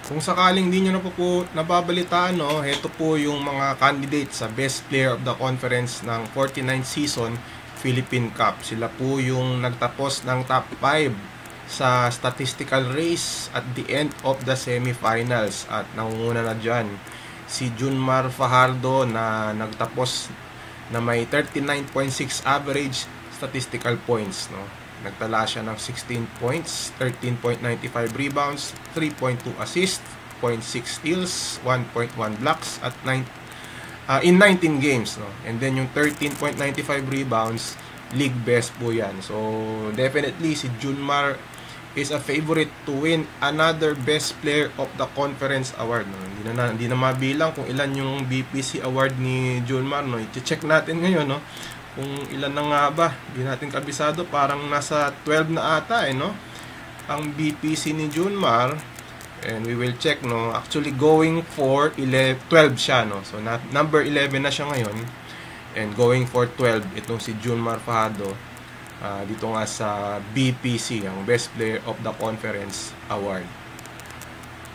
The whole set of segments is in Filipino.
Kung sakaling di nyo na po nababalitaan, no, ito po yung mga candidates sa Best Player of the Conference ng 49th season Philippine Cup. Sila po yung nagtapos ng top 5 sa statistical race at the end of the semifinals. At nangunguna na dyan si Junmar Fajardo na nagtapos na may 39.6 average statistical points, no. Nagtala siya ng 16 points, 13.95 rebounds, 3.2 assists, 0.6 steals, 1.1 blocks at in 19 games, no. And then yung 13.95 rebounds, league best po yan. So definitely si Junmar is a favorite to win another Best Player of the Conference award, no. Hindi na mabilang kung ilan yung BPC award ni Junmar, no. I-check natin ngayon, no, kung ilan na nga ba. Hindi natin kabisado, parang nasa 12 na ata, no, ang BPC ni Junmar. And we will check, no. Actually going for 12 siya, no. So number 11 na siya ngayon. And going for 12 itong si Junmar Fajardo dito nga sa BPC, ang Best Player of the Conference award.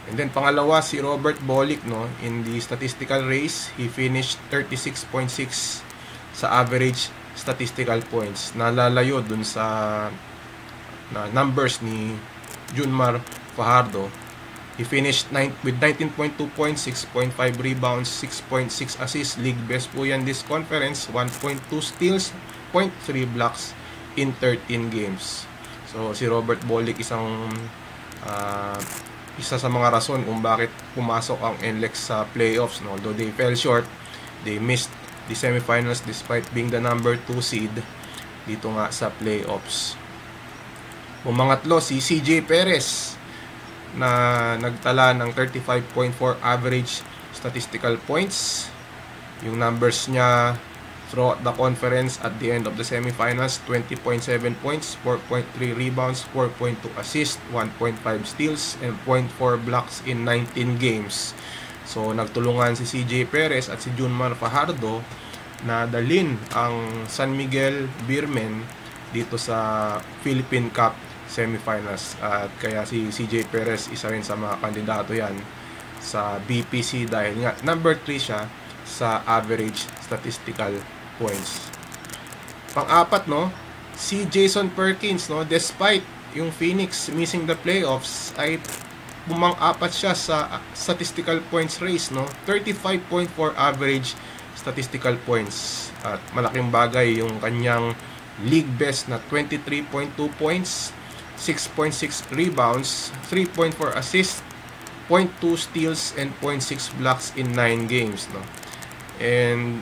And then pangalawa si Robert Bolick, no. In the statistical race, he finished 36.6 sa average statistical points. Nalalayo dun sa numbers ni Junmar Fajardo. He finished with 19.2 points, 6.5 rebounds, 6.6 assists. League best po yan this conference. 1.2 steals, 0.3 blocks in 13 games. So si Robert Bolick isa sa mga rason kung bakit pumasok ang NLEX sa playoffs, no? Although they fell short, they missed the semifinals despite being the number 2 seed dito nga sa playoffs. Pumangatlo si CJ Perez na nagtala ng 35.4 average statistical points. Yung numbers niya throughout the conference at the end of the semifinals: 20.7 points, 4.3 rebounds, 4.2 assists, 1.5 steals, and 0.4 blocks in 19 games. So nagtulungan si CJ Perez at si Junmar Fajardo na dalhin ang San Miguel Beermen dito sa Philippine Cup semifinals. At kaya si CJ Perez isa rin sa mga kandidato yan sa BPC dahil nga number 3 siya sa average statistical points. Pang-apat, no, si Jason Perkins, no, despite yung Phoenix missing the playoffs, ay bumang-apat siya sa statistical points race, no. 35.4 average statistical points. At malaking bagay yung kanyang league best na 23.2 points, 6.6 rebounds, 3.4 assists, 0.2 steals, and 0.6 blocks in 9 games, no. And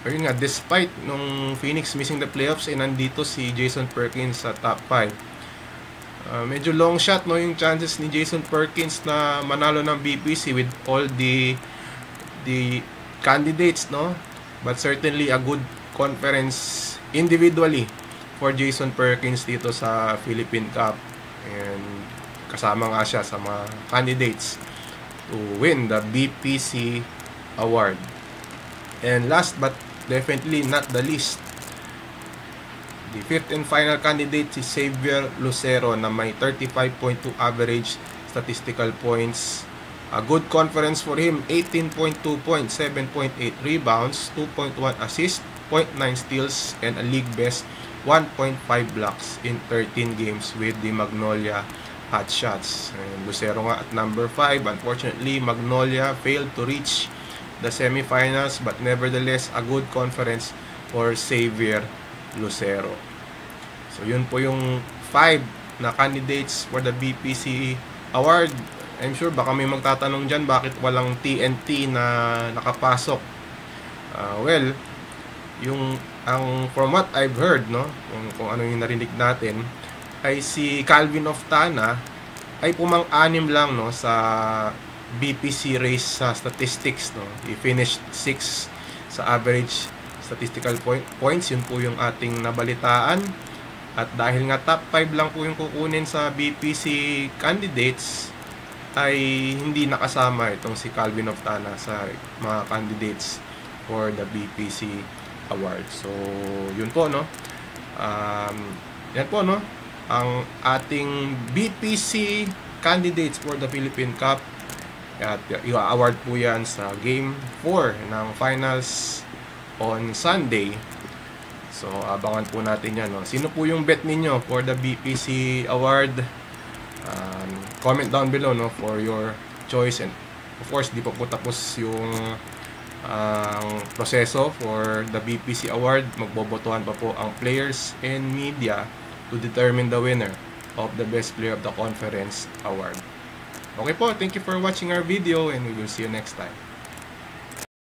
ayun nga, despite nung Phoenix missing the playoffs, nandito si Jason Perkins sa top 5. Medyo long shot, no, yung chances ni Jason Perkins na manalo ng BPC with all the candidates, no. But certainly a good conference individually for Jason Perkins dito sa Philippine Cup. And kasama nga siya sa mga candidates to win the BPC award. And last but definitely not the least, the fifth and final candidate si Xavier Lucero na may 35.2 average statistical points. A good conference for him: 18.2 points, 7.8 rebounds, 2.1 assists, 0.9 steals, and a league best 1.5 blocks in 13 games with the Magnolia Hotshots. And Lucero nga at number 5. Unfortunately, Magnolia failed to reach the semifinals, but nevertheless a good conference for Xavier Lucero. So yun po yung 5 na candidates for the BPC award. I'm sure baka may magtatanong dyan, bakit walang TNT na nakapasok? Well, from what I've heard, no, kung ano yung narinig natin, ay si Calvin Oftana ay pumang-anim lang, no, sa BPC race sa statistics, no. He finished 6 sa average statistical points. Yun po yung ating nabalitaan. At dahil nga top 5 lang po yung kukunin sa BPC candidates, ay hindi nakasama itong si Calvin Oftana sa mga candidates for the BPC award. So yun po, no. Yan po, no, ang ating BPC candidates for the Philippine Cup. At i-award po yan sa Game 4 ng Finals on Sunday. So, abangan po natin yan. No? Sino po yung bet ninyo for the BPC Award? Comment down below, no, for your choice. And of course, di pa po tapos yung proseso for the BPC Award. Magbobotohan pa po ang players and media to determine the winner of the Best Player of the Conference Award. Okay po, thank you for watching our video and we will see you next time.